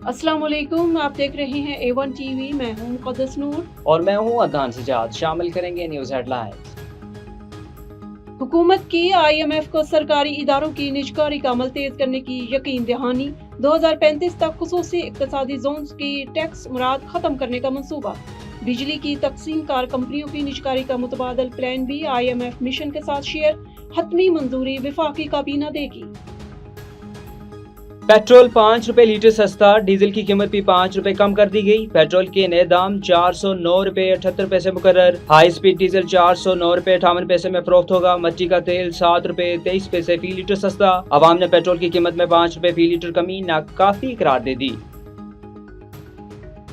अस्सलाम वालेकुम, आप देख रहे हैं A1 टीवी। मैं हूं मुक़द्दस नूर और मैं हूं अदनान सजाद। शामिल करेंगे न्यूज़ हेडलाइंस। हुकूमत की IMF को सरकारी इदारों की निजकारी का अमल तेज करने की यकीन दहानी। 2035 तक खुसूसी इक़्तिसादी जोन्स की टैक्स मुराद खत्म करने का मंसूबा। बिजली की तकसीम कार कंपनियों की निजकारी का मुतबादल प्लान भी IMF मिशन के साथ शेयर। हतमी मंजूरी वफाकी काबीना देगी। पेट्रोल 5 रुपए लीटर सस्ता, डीजल की कीमत भी 5 रुपए कम कर दी गई। पेट्रोल के नए दाम 409 रुपए 78 पैसे मुकर्रर। हाई स्पीड डीजल 409 रुपए 58 पैसे में फरोख्त होगा। मट्टी का तेल 7 रुपए 23 पैसे फी लीटर सस्ता। अवाम ने पेट्रोल की कीमत में 5 रुपए फी लीटर कमी नाकाफी करार दे दी।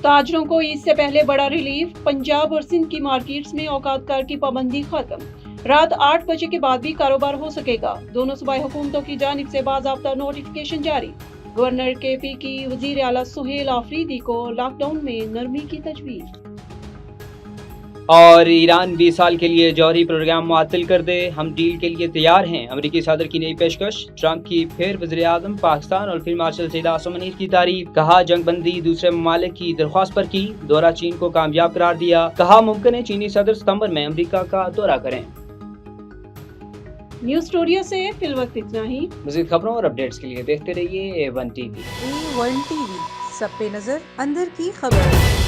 ताजरों को ईद से पहले बड़ा रिलीफ। पंजाब और सिंध की मार्केट्स में औकात कार की पाबंदी खत्म। रात 8 बजे के बाद भी कारोबार हो सकेगा। दोनों सूबाई हुकूमतों की जानिब से बाज़ाब्ता नोटिफिकेशन जारी। गवर्नर KP की वज़ीर आला सुहेल आफरीदी को लॉकडाउन में नरमी की तजवीज़। और ईरान 20 साल के लिए जौहरी प्रोग्राम मुअत्तल कर दे, हम डील के लिए तैयार हैं। अमेरिकी सदर की नई पेशकश। ट्रंप की फिर वज़ीर आज़म पाकिस्तान और फील्ड मार्शल सईद आसिम मुनीर की तारीफ। कहा जंग बंदी दूसरे ममालिक की दरख्वास्त पर की। दौरा चीन को कामयाब करार दिया। कहा मुमकिन है चीनी सदर सितंबर में अमेरिका का दौरा करें। न्यूज़ स्टूडियो से फिल वक्त इतना ही। मज़ीद खबरों और अपडेट्स के लिए देखते रहिए A1 TV। A1 TV, सब पे नजर, अंदर की खबर।